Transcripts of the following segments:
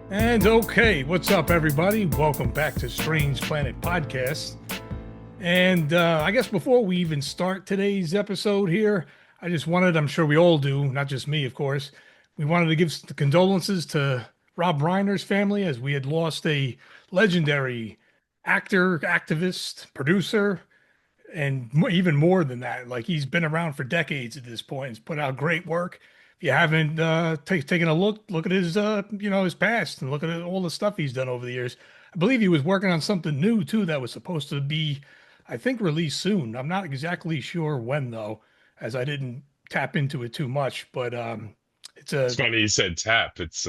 And okay, what's up, everybody? Welcome back to Strange Planet Podcast. And I guess before we even start today's episode here, I just wanted, I'm sure we all do, not just me, of course, we wanted to give the condolences to Rob Reiner's family as we had lost a legendary actor, activist, producer, and even more than that. Like he's been around for decades at this point. He's put out great work. If you haven't taken a look at his his past and look at all the stuff he's done over the years. I believe he was working on something new too that was supposed to be, I think, released soon. I'm not exactly sure when though, as I didn't tap into it too much. But it's It's a funny you said tap. It's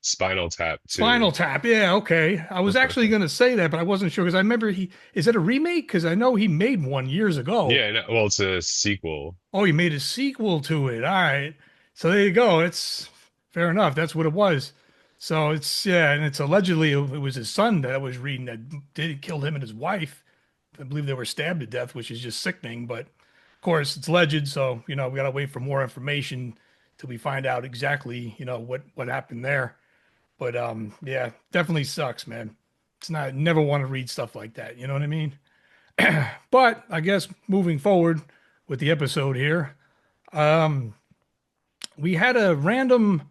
Spinal Tap too. Spinal Tap. Yeah, okay. I was actually going to say that, but I wasn't sure because I remember he is it a remake? Because I know he made one years ago. Yeah, no, well, it's a sequel. Oh, he made a sequel to it. All right. So there you go. It's fair enough. That's what it was. So it's yeah, and it's allegedly it was his son that I was reading that did killed him and his wife. I believe they were stabbed to death, which is just sickening. But of course, it's alleged, so we gotta wait for more information till we find out exactly what happened there. But yeah, definitely sucks, man. It's not never want to read stuff like that. You know what I mean? But I guess moving forward with the episode here, um, we had a random,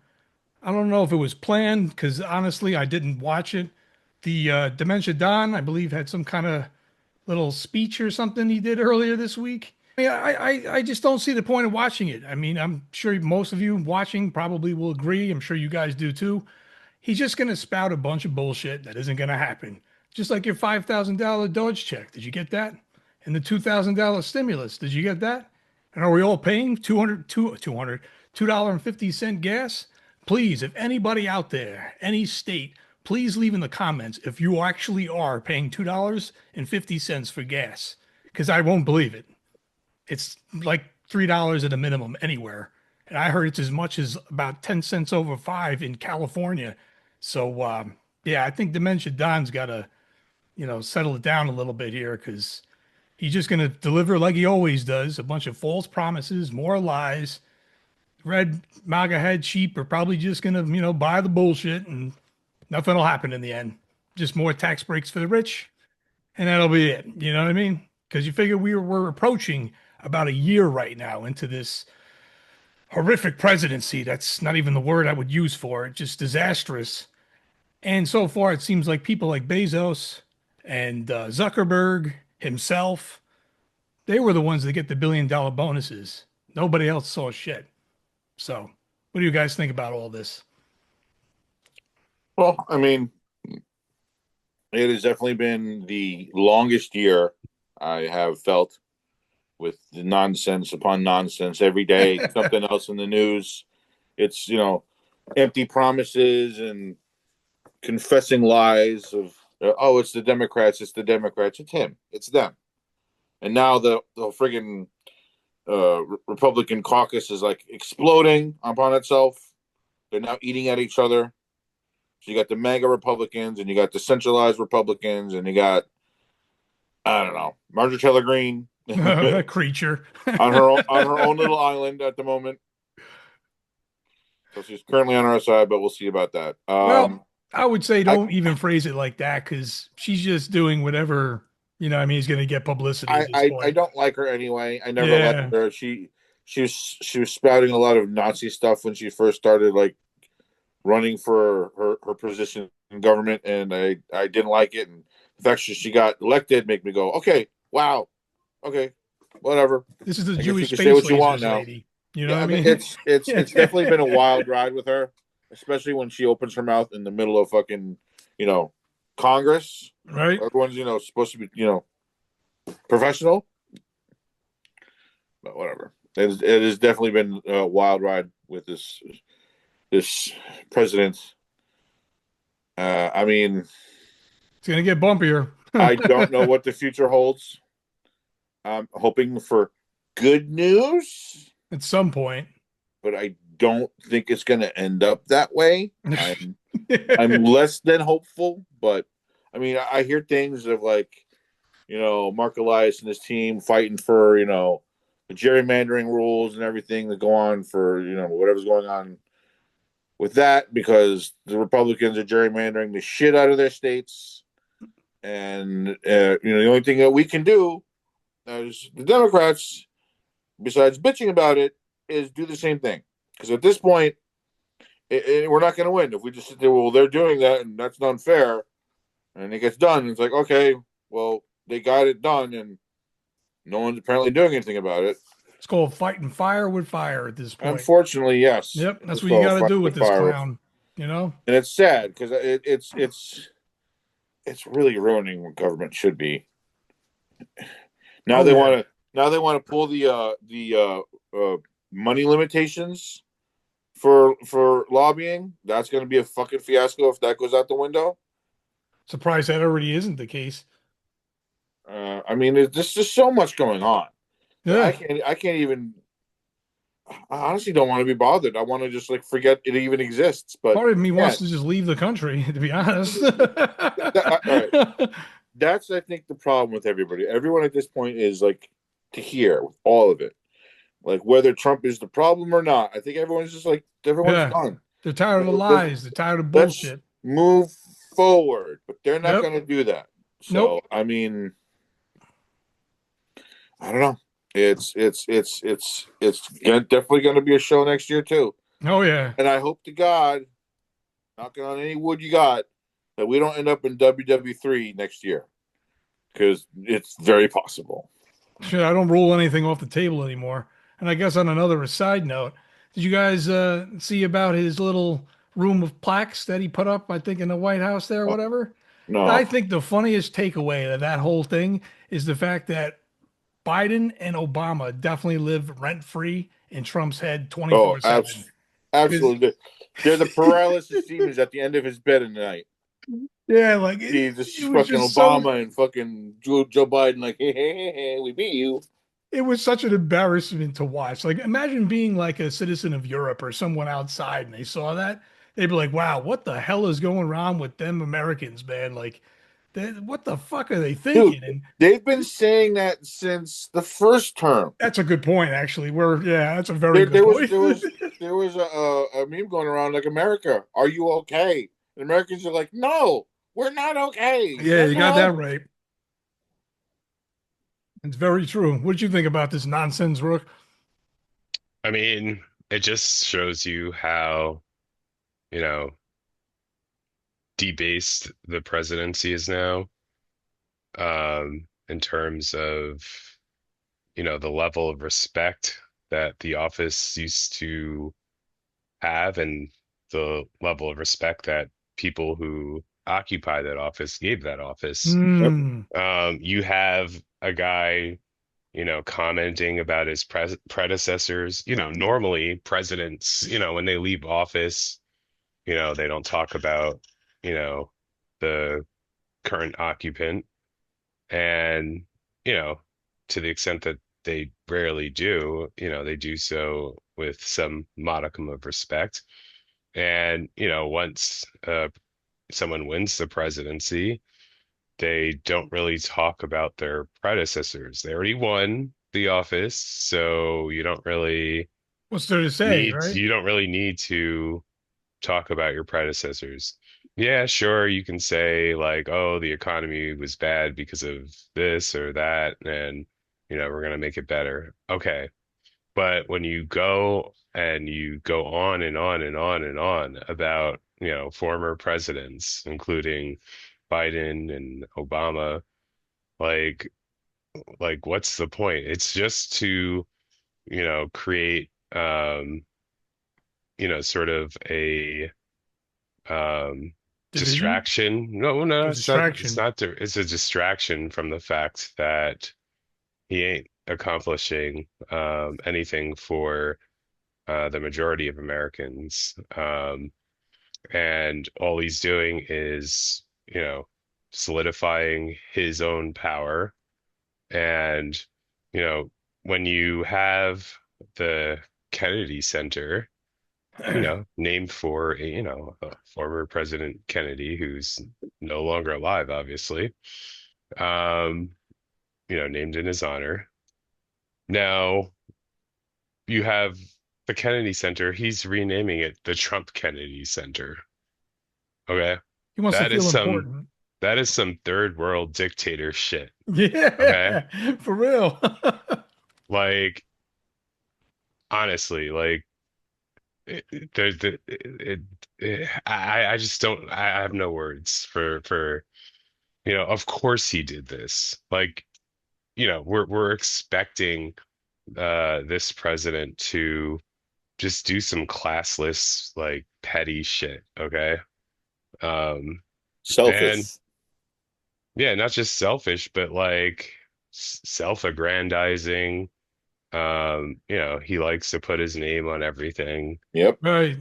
I don't know if it was planned because honestly, I didn't watch it. The Dementia Don, I believe, had some kind of little speech or something he did earlier this week. I just don't see the point of watching it. I mean, I'm sure most of you watching probably will agree. I'm sure you guys do too. He's just going to spout a bunch of bullshit that isn't going to happen. Just like your $5,000 Dodge check. Did you get that? And the $2,000 stimulus. Did you get that? And are we all paying $2.50 gas? Please, if anybody out there, any state, please leave in the comments if you actually are paying $2.50 for gas, because I won't believe it. It's like $3 at a minimum anywhere. And I heard it's as much as about 10 cents over five in California. So, yeah, I think Dementia Don's got to, settle it down a little bit here because he's just going to deliver like he always does a bunch of false promises, more lies. Red MAGA head sheep are probably just going to, buy the bullshit and nothing will happen in the end. Just more tax breaks for the rich, and that'll be it. You know what I mean? Because you figure we're approaching about a year right now into this horrific presidency. That's not even the word I would use for it, just disastrous. And so far, it seems like people like Bezos and Zuckerberg himself, they were the ones that get the $1 billion bonuses. Nobody else saw shit. So, what do you guys think about all this? Well, I mean, it has definitely been the longest year I have felt with the nonsense upon nonsense every day. Something else in the news. It's empty promises and confessing lies of oh, it's the Democrats, it's the Democrats, it's him, it's them, and now the friggin' Republican caucus is like exploding upon itself. They're now eating at each other. So you got the mega Republicans and you got the centralized Republicans and you got I don't know Marjorie Taylor Greene A creature. on her own little island at the moment. So she's currently on our side, but we'll see about that. Well, I would say I, don't even phrase it like that because she's just doing whatever, I mean, he's going to get publicity at this I point. don't like her anyway. I never liked Yeah. her. She was spouting a lot of Nazi stuff when she first started like running for her position in government, and I didn't like it. And the fact that she got elected make me go, okay, wow, okay, whatever. This is the I guess you Jewish can say space what you want lasers now. lady. You know what Yeah, I I mean mean? it's definitely been a wild ride with her, especially when she opens her mouth in the middle of fucking you know Congress. Right? Everyone's supposed to be professional, but whatever. It has definitely been a wild ride with this president. I mean, It's going to get bumpier I don't know what the future holds. I'm hoping for good news, at some point. but I don't think it's going to end up that way. I'm less than hopeful, but I mean, I hear things of like, Mark Elias and his team fighting for, the gerrymandering rules and everything that go on for, whatever's going on with that because the Republicans are gerrymandering the shit out of their states, and the only thing that we can do as the Democrats, besides bitching about it, is do the same thing. Because at this point, we're not going to win if we just sit there. Well, they're doing that, and that's unfair, and it gets done. It's like, okay, well, they got it done, and no one's apparently doing anything about it. It's called fighting fire with fire at this point. Unfortunately, yes. Yep, that's It's what you called got to fire do with with this fire, clown. You know? and it's sad because it's really ruining what government should be. Now Oh they yeah. want to pull the money limitations for lobbying. That's going to be a fucking fiasco if that goes out the window. Surprised that already isn't the case. I mean, there's just so much going on. Yeah. I can't even. I honestly don't want to be bothered. I want to just like forget it even exists. But Part of me yeah, wants to just leave the country, to be honest. all right. That's I think the problem with everybody. Everyone at this point is like to hear with all of it. Like whether Trump is the problem or not, I think everyone's just like everyone's Yeah. done. They're tired of the lies. They're tired of Let's bullshit. move forward, but they're not Yep. going to do that. Nope. So I mean, I don't know. It's definitely going to be a show next year too, Oh yeah. and I hope to God, knocking on any wood you got, that we don't end up in WW3 next year because it's very possible. Shit, I don't rule anything off the table anymore. And I guess on another side note, did you guys see about his little room of plaques that he put up, I think, in the White House there or whatever? I No. think the funniest takeaway of that whole thing is the fact that Biden and Obama definitely live rent free in Trump's head Oh, 24/7. Because absolutely. They're the paralysis demons at the end of his bed at night. yeah, like See, this it is was fucking just so Obama and fucking Joe Biden, like, hey, we beat you. it was such an embarrassment to watch. Like, imagine being like a citizen of Europe or someone outside and they saw that. They'd be like, wow, what the hell is going on with them Americans, man? Like, what the fuck are they Dude, thinking? And they've been saying that since the first term. that's a good point, actually. Yeah, that's a very good There was point. a meme going around like, America, are you okay? And Americans are like, no, we're not okay. Yeah, Send you got that help. right. It's very true. What did you think about this nonsense, Rook? I mean, it just shows you how, you know, debased the presidency is now, in terms of, the level of respect that the office used to have and the level of respect that people who occupy that office gave that office. Yep. Hmm. You have a guy, commenting about his predecessors. Normally presidents, when they leave office, they don't talk about, you know, the current occupant. And, you know, to the extent that they rarely do, they do so with some modicum of respect. And, once someone wins the presidency, they don't really talk about their predecessors. They already won the office, so What's there to say, right? you don't really need to talk about your predecessors. Yeah, sure, you can say like, oh, the economy was bad because of this or that, and we're gonna make it better. Okay. But when you go and you go on and on and on and on about, former presidents, including Biden and Obama, like what's the point? It's just to, create sort of a um Division? distraction. No, no, A it's distraction. not it's a distraction from the fact that he ain't accomplishing anything for the majority of Americans. And all he's doing is, solidifying his own power. And, you know, when you have the Kennedy Center, named for former President Kennedy, who's no longer alive, obviously, um, named in his honor. Now you have the Kennedy Center, he's renaming it the Trump Kennedy Center. Okay. He wants to That is feel some important. that is some third world dictator shit. Okay. Yeah, for real. Like honestly, like there's I just don't I have no words for of course he did this. Like, we're expecting this president to just do some classless, like petty shit, okay? Um and Selfish. yeah, not just selfish, but like self-aggrandizing. He likes to put his name on everything. Yep. Right.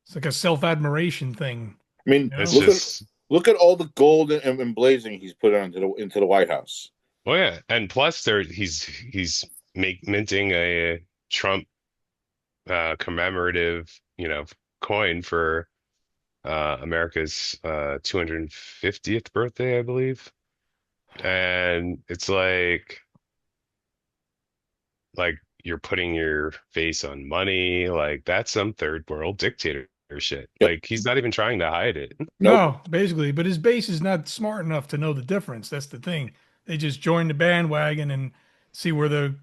It's like a self-admiration thing, I mean, you It's know? just look at all the gold and blazing he's put into the White House. well, yeah, and plus he's minting a Trump commemorative, coin for America's 250th birthday, I believe. And it's like you're putting your face on money, like that's some third world dictator shit. Yep. Like he's not even trying to hide it. Nope. No, basically, but his base is not smart enough to know the difference. That's the thing. They just join the bandwagon and see where the,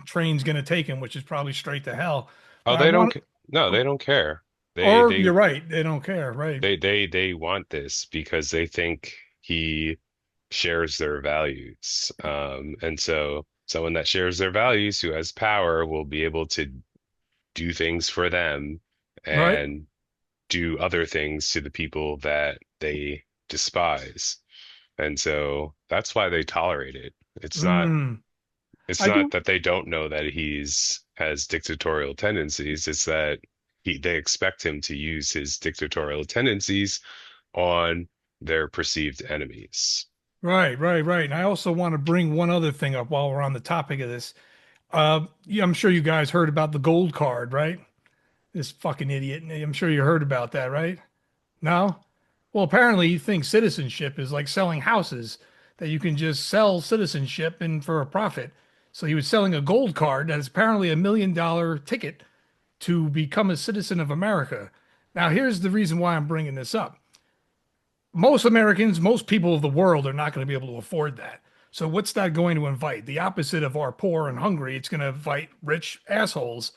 train's going to take him, which is probably straight to hell. Oh, But I they don't want, no, they don't care. They or they you're right, they don't care, right? they want this because they think he shares their values. And so someone that shares their values who has power will be able to do things for them Right? and do other things to the people that they despise. And so that's why they tolerate it. It's not Mm, it's I not do. that they don't know that he's has dictatorial tendencies. It's that they expect him to use his dictatorial tendencies on their perceived enemies. Right, right, right. And I also want to bring one other thing up while we're on the topic of this. Yeah, I'm sure you guys heard about the gold card, right? This fucking idiot. I'm sure you heard about that, right? No? Well, apparently he thinks citizenship is like selling houses, that you can just sell citizenship and for a profit. So he was selling a gold card that is apparently $1 million ticket to become a citizen of America. Now, here's the reason why I'm bringing this up. Most Americans, most people of the world are not going to be able to afford that. So what's that going to invite? The opposite of our poor and hungry. It's going to invite rich assholes.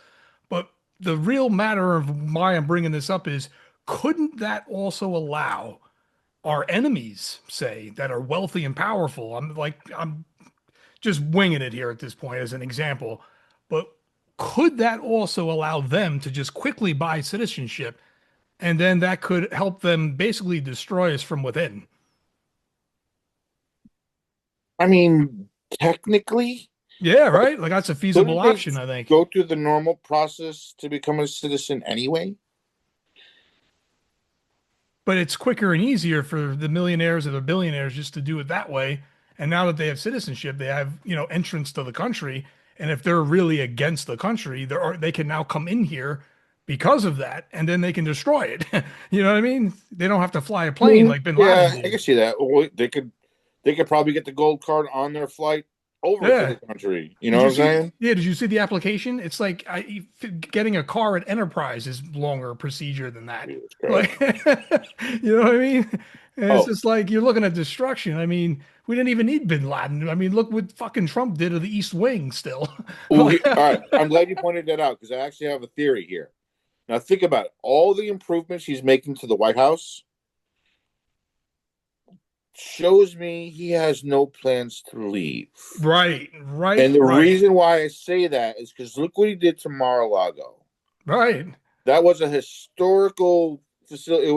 But the real matter of why I'm bringing this up is, couldn't that also allow our enemies, say, that are wealthy and powerful? I'm just winging it here at this point as an example, but could that also allow them to just quickly buy citizenship, and then that could help them basically destroy us from within? I mean, technically, Yeah, right. Like that's a feasible couldn't they option, I think. go through the normal process to become a citizen anyway? But it's quicker and easier for the millionaires or the billionaires just to do it that way. And now that they have citizenship, they have, entrance to the country. And if they're really against the country, they can now come in here because of that, and then they can destroy it. You know what I mean? They don't have to fly a plane like Bin Yeah, Laden I can did. see that. Well, they could probably get the gold card on their flight over to the Yeah. country. You know Did what you I'm see? saying? Yeah, did you see the application? It's like getting a car at Enterprise is longer procedure than that. Jesus Christ. Like, you know what I mean? And it's Oh, just like you're looking at destruction. I mean, we didn't even need Bin Laden. I mean, look what fucking Trump did to the East Wing still. all Like, right. I'm glad you pointed that out because I actually have a theory here. Now think about it. All the improvements he's making to the White House shows me he has no plans to leave. right, right, And the right, reason why I say that is because look what he did to Mar-a-Lago. right. That was a historical facility.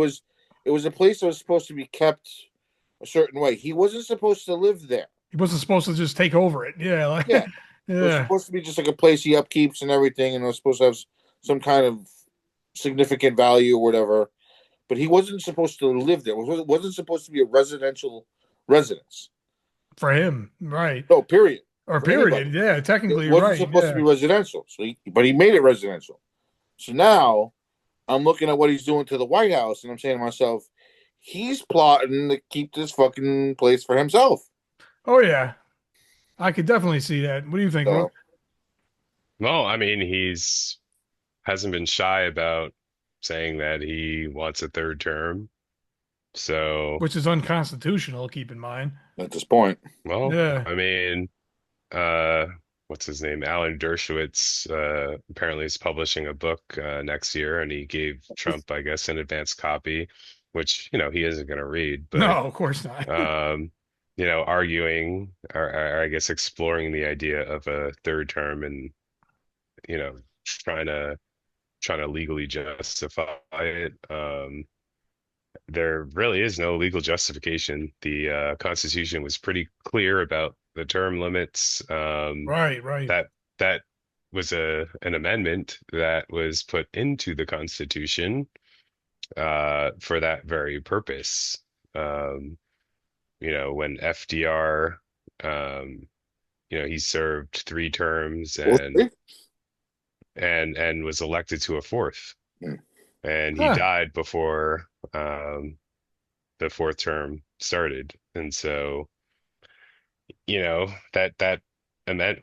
It was a place that was supposed to be kept a certain way. He wasn't supposed to live there. He wasn't supposed to just take over it. Yeah, like, Yeah, it was yeah. supposed to be just like a place he upkeeps and everything, and it was supposed to have some kind of significant value or whatever. But he wasn't supposed to live there. It wasn't supposed to be a residential residence. For him, right. No, period. Or For anybody, period. Yeah, it technically, you're wasn't right. supposed to be Yeah. residential. But he made it residential. So now I'm looking at what he's doing to the White House, and I'm saying to myself, he's plotting to keep this fucking place for himself. Oh yeah. I could definitely see that. What do you think, Rook? So No, I mean, he's hasn't been shy about saying that he wants a third term. So, which is unconstitutional, keep in mind. at this point. well, Yeah. I mean, uh, what's his name? Alan Dershowitz, apparently is publishing a book, next year, and he gave Trump, I guess, an advance copy, which, he isn't going to read, No, but, of course not. um, arguing or I guess exploring the idea of a third term and, you know, trying to legally justify it. There really is no legal justification. The Constitution was pretty clear about the term limits. Right, right. That that was an amendment that was put into the Constitution for that very purpose. Um, when FDR, um, he served 3 terms Fourth and degree? was elected to a fourth, Hmm. and he Huh. died before the fourth term started. And so, that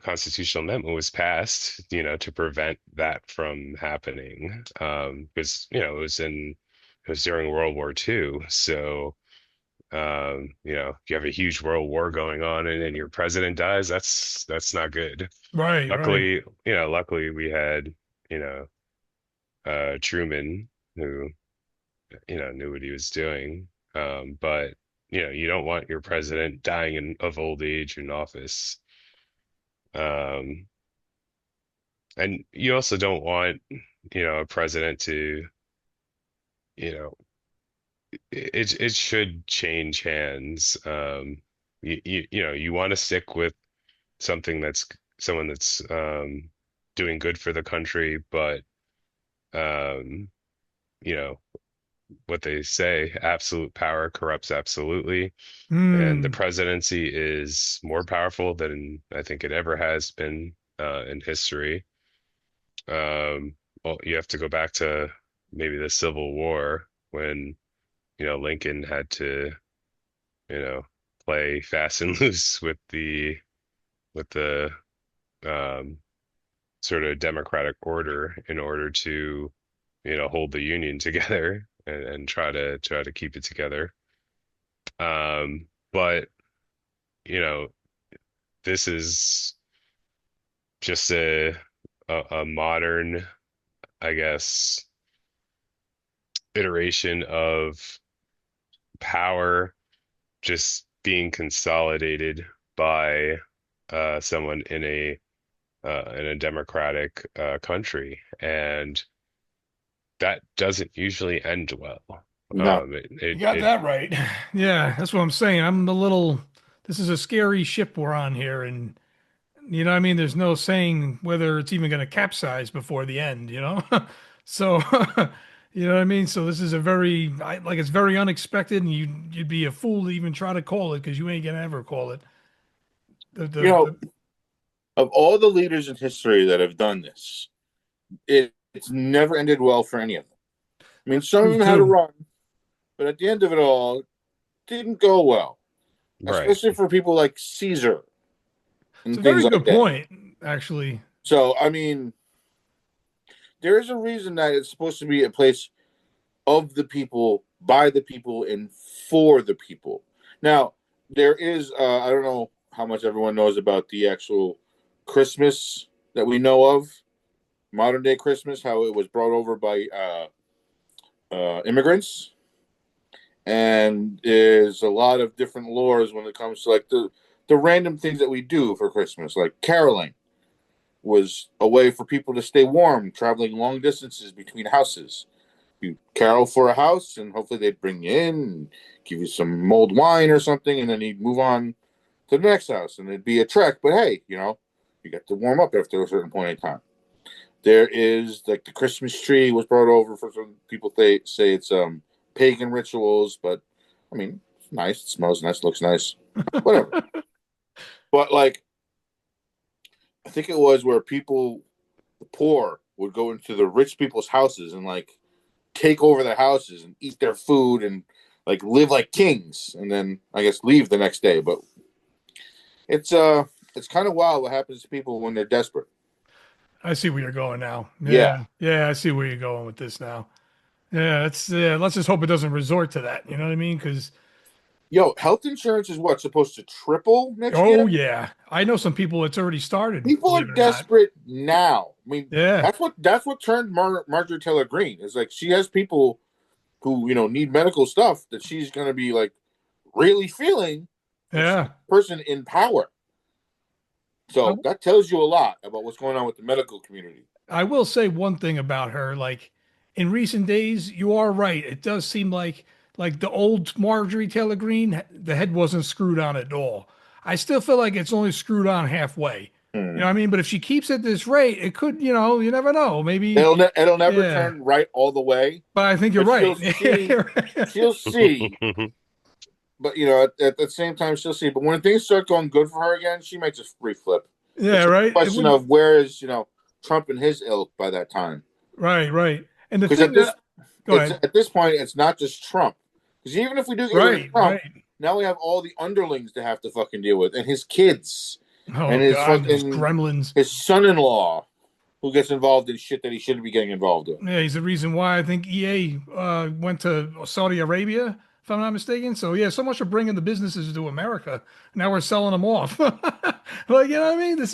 constitutional amendment was passed, to prevent that from happening. Because, it was during World War II. So, you have a huge world war going on and then your president dies, that's not good. Right, right. Luckily we had, you know, Truman who, knew what he was doing. But you don't want your president dying of old age in office. Um, and you also don't want, a president to, you know, it should change hands. You want to stick with something that's someone that's doing good for the country, but um, you know, what they say, absolute power corrupts absolutely. And the Hmm. presidency is more powerful than I think it ever has been in history. Well, you have to go back to maybe the Civil War when, Lincoln had to, you know, play fast and loose with the um, sort of democratic order in order to, hold the Union together and try to keep it together. But you know, this is just a modern, I guess, iteration of power just being consolidated by someone in a democratic country, and that doesn't usually end well. No. You got It that right. Yeah, that's what I'm saying. This is a scary ship we're on here, and you know what I mean? There's no saying whether it's even going to capsize before the end, you know? So, you know what I mean? So this is like it's very unexpected, and you'd be a fool to even try to call it because you ain't gonna ever call it. The, You the, know, the, of all the leaders in history that have done this, it's never ended well for any of them. I mean, some of true them had a too. run, but at the end of it all, it didn't go well, right. especially for people like Caesar It's a and very things like good that. point, actually. So, I mean, there is a reason that it's supposed to be a place of the people, by the people, and for the people. Now, there is, I don't know how much everyone knows about the actual Christmas that we know of, modern day Christmas, how it was brought over by immigrants. And there's a lot of different lores when it comes to like the random things that we do for Christmas, like caroling was a way for people to stay warm, traveling long distances between houses. You carol for a house, and hopefully they'd bring you in and give you some mulled wine or something, and then you'd move on to the next house, and it'd be a trek. But hey, you got to warm up after a certain point in time. There is like the Christmas tree was brought over for some people. They say it's pagan rituals, but I mean, it's nice. It smells nice. Looks nice. Whatever. But like, I think it was where people, the poor, would go into the rich people's houses and like take over their houses and eat their food and like live like kings, and then I guess leave the next day. But it's it's kind of wild what happens to people when they're desperate. I see where you're going now. Yeah. Yeah, I see where you're going with this now. Yeah, it's let's just hope it doesn't resort to that. You know what I mean? Because Yo, health insurance is what, supposed to triple next oh year? yeah, I know some people. It's already started. People are Believe it or not. desperate now. I mean, Yeah, that's what turned Marjorie Taylor Greene. It's like she has people who need medical stuff that she's going to be like really feeling when she's yeah. a person in power. So that tells you a lot about what's going on with the medical community. I will say one thing about her. Like in recent days, you are right. It does seem like the old Marjorie Taylor Greene, the head wasn't screwed on at all. I still feel like it's only screwed on halfway. You know what I mean? But if she keeps at this rate, it could, you never know. Maybe, It'll never yeah. turn right all the way, But I think you're but right. she'll see. But at the same time, she'll see. But when things start going good for her again, she might just free flip. Yeah, It's a right. question of where is Trump and his ilk by that time. Right. And the Because thing that, go ahead. at this point, it's not just Trump. Because even if we do get rid of Trump, now we have all the underlings to have to fucking deal with, and his kids, and Oh his God, those fucking gremlins. his son-in-law, who gets involved in shit that he shouldn't be getting involved in. Yeah, he's the reason why I think EA went to Saudi Arabia, if I'm not mistaken. So yeah, so much for bringing the businesses to America. Now we're selling them off. Like, you know what I mean?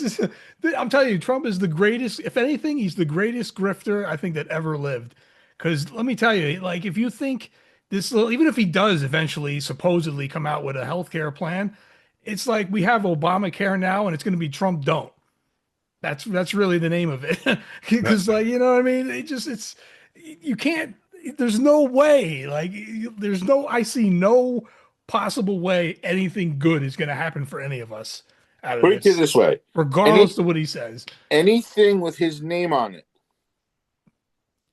I'm telling you, Trump is the greatest. If anything, he's the greatest grifter I think that ever lived. Because let me tell you, like, if you think this, even if he does eventually supposedly come out with a healthcare plan, it's like we have Obamacare now, and it's going to be Trump don't. That's really the name of it. Because like, you know what I mean? It's you can't, there's no way. Like I see no possible way anything good is going to happen for any of us out of Put it to this, this way: regardless of what he says. anything with his name on it,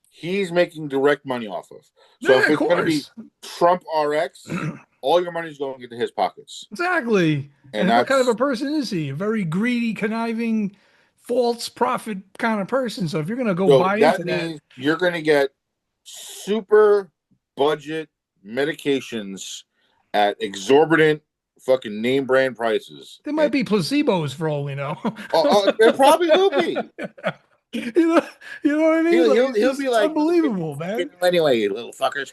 he's making direct money off of. So Yeah, if of it's going to be course. Trump RX, all your money's going into his pockets. Exactly. And And what kind of that's a person is he? A very greedy, conniving, false prophet kind of person. So if you're going to go so buy that into that, means you're going to get super budget medications at exorbitant fucking name brand prices. there might be placebos for all we know. There probably will be. You know, you know what I mean? Like He'll be it's like, unbelievable, man. anyway, you little fuckers,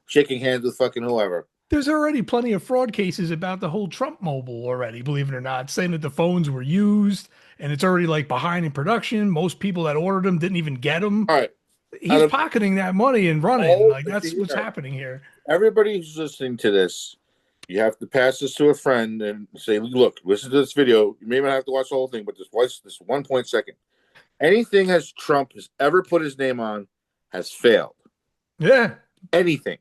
shaking hands with fucking whoever. There's already plenty of fraud cases about the whole Trump mobile already, believe it or not, saying that the phones were used and it's already like behind in production. Most people that ordered them didn't even get them. All right, He's pocketing that money and running. Like that's what's happening here. Everybody who's listening to this, you have to pass this to a friend and say, "Look, listen to this video. You may not have to watch the whole thing, but this 1.2. Anything Trump has ever put his name on has failed. Yeah. Anything.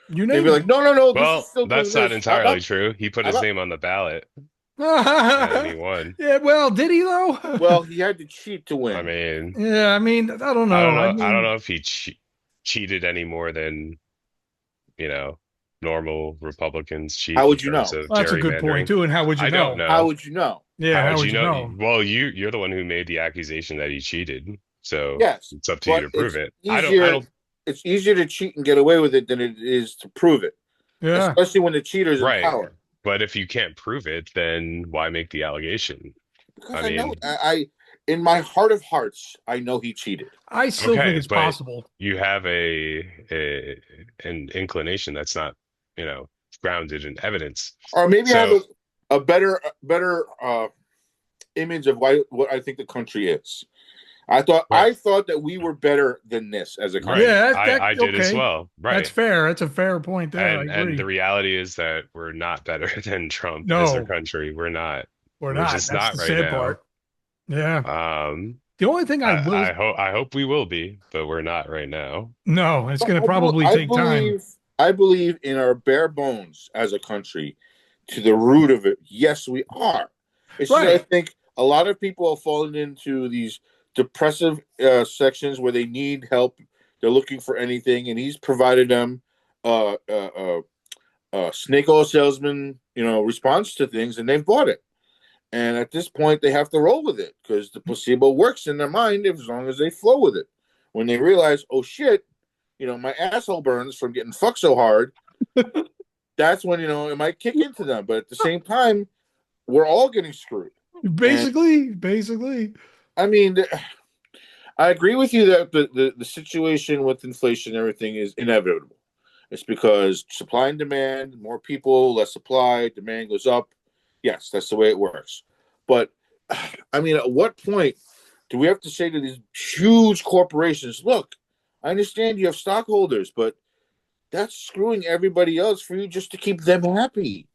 You They'd name be like, it. no. Well, that's not entirely true. He put his name on the ballot and he won. Yeah, well, did he though? Well, he had to cheat to win. I mean, yeah, I mean, I don't know. I don't know if he cheated any more than, normal Republicans cheat How in would you terms know? of Well, that's a good point gerrymandering. too. And how would you I know? don't know. How would you know? Yeah, how How would you know? Well, you're the one who made the accusation that he cheated, so Yes, it's up to you to prove it. I don't. It's easier to cheat and get away with it than it is to prove it. Yeah. Especially when the cheater's in Right. power. But if you can't prove it, then why make the allegation? Because I know in my heart of hearts, I know he cheated. I still think it's but possible. You have an inclination that's not, grounded in evidence. Or maybe I have a better image of what I think the country is. I thought that we were better than this as a country. Yeah, I did as well. Right. That's fair. That's a fair point there. And the reality is that we're not better than Trump No. as a country. We're not. We're not. Just That's not the right sad now. part. Yeah. The only thing I hope we will be, but we're not right now. No, it's going to probably take time. I believe in our bare bones as a country, to the root of it. Yes, we are. It's just, I think a lot of people have fallen into these depressive sections where they need help. They're looking for anything, and he's provided them snake oil salesman, response to things, and they've bought it. And at this point, they have to roll with it because the placebo works in their mind as long as they flow with it. When they realize, oh shit, my asshole burns from getting fucked so hard, that's when it might kick into them. But at the same time, we're all getting screwed. Basically. I mean, I agree with you that the situation with inflation and everything is inevitable. It's because supply and demand, more people, less supply, demand goes up. Yes, that's the way it works. But I mean, at what point do we have to say to these huge corporations, look, I understand you have stockholders, but that's screwing everybody else for you just to keep them happy.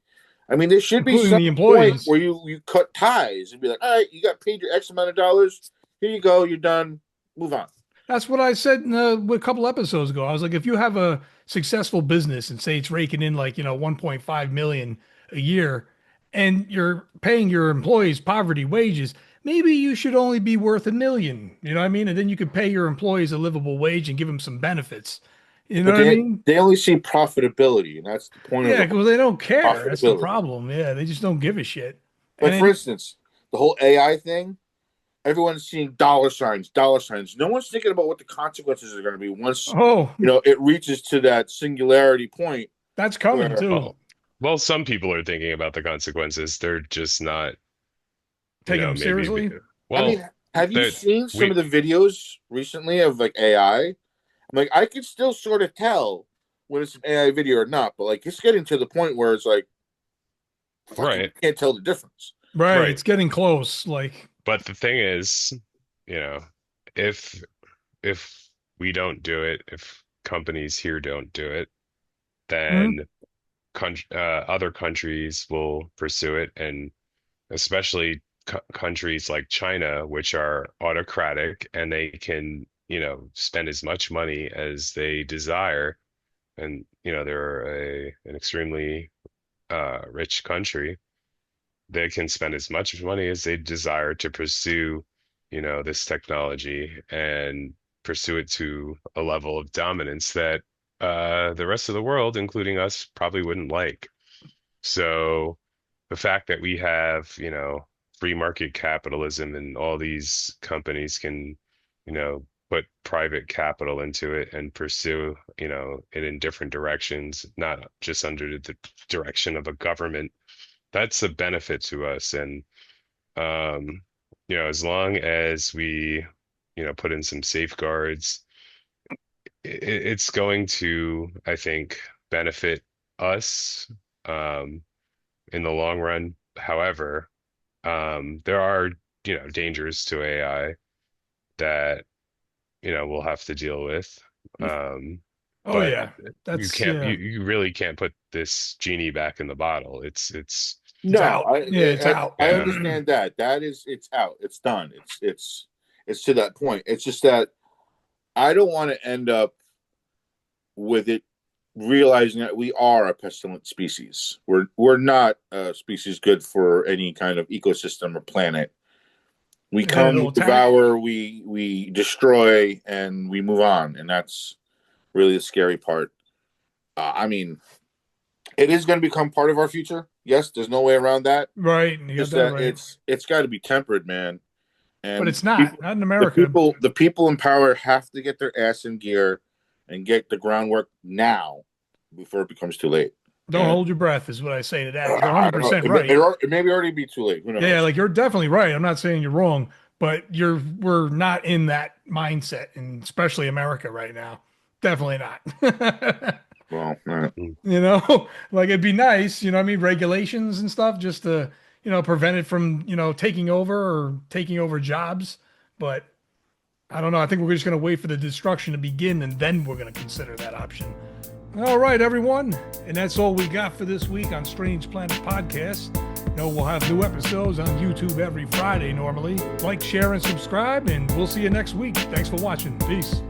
I mean, there should be including some the point employees. where you cut ties and be like, all right, you got paid your X amount of dollars. Here you go. You're done. Move on. That's what I said a couple episodes ago. I was like, if you have a successful business and say it's raking in like, 1.5 million a year and you're paying your employees poverty wages, maybe you should only be worth 1 million. You know what I mean? And then you could pay your employees a livable wage and give them some benefits. You know But what I mean? they only see profitability, and that's the point of Yeah, the because they don't care. That's the profitability. problem. Yeah, they just don't give a shit. And Like for then, instance, the whole AI thing. Everyone's seeing dollar signs, dollar signs. No one's thinking about what the consequences are going to be once oh, it reaches to that singularity point that's coming where too. Well, some people are thinking about the consequences. They're just not, Taking them maybe. seriously. I Well, mean, have you that seen some we of the videos recently of like AI? I'm like, I can still sort of tell when it's an AI video or not, but like it's getting to the point where it's like, fucking, right, you can't tell the difference. Right. right. It's getting close. Like, But the thing is, you know, if if we don't do it, if companies here don't do it, hmm? then other countries will pursue it, and especially countries like China, which are autocratic and they can, spend as much money as they desire, and they're an extremely rich country. They can spend as much money as they desire to pursue, this technology and pursue it to a level of dominance that the rest of the world, including us, probably wouldn't like. So the fact that we have, free market capitalism and all these companies can, put private capital into it and pursue, it in different directions, not just under the direction of a government, that's a benefit to us. And um, as long as we, put in some safeguards, it's going to, I think, benefit us in the long run. However, there are, dangers to AI that, we'll have to deal with. Um, Oh but yeah. you That's can't, yeah. you really can't put this genie back in the bottle. It's No, out. Yeah, it's out. I Yeah. understand that. It's out. It's done. It's to that point. It's just that I don't want to end up with it realizing that we are a pestilent species. We're not a species good for any kind of ecosystem or planet. We And then come, we it'll attack. devour, we destroy, and we move on, and that's really the scary part. I mean, it is going to become part of our future. Yes, there's no way around that. Right. You got Just that that right. it's got to be tempered, man. But And it's not. Not in America. the people in power have to get their ass in gear and get the groundwork now before it becomes too late. Don't And hold your breath is what I say to that. You're I don't know. 100% right. It maybe already be too late. Who Yeah, knows? like you're definitely right. I'm not saying you're wrong, but we're not in that mindset, and especially America right now. Definitely not. Well, all right. Like it'd be nice, you know what I mean, regulations and stuff just to, prevent it from, taking over or taking over jobs. But I don't know. I think we're just going to wait for the destruction to begin and then we're going to consider that option. All right, everyone. And that's all we got for this week on Strange Planet Podcast. We'll have new episodes on YouTube every Friday normally. Like, share, and subscribe, and we'll see you next week. Thanks for watching. Peace.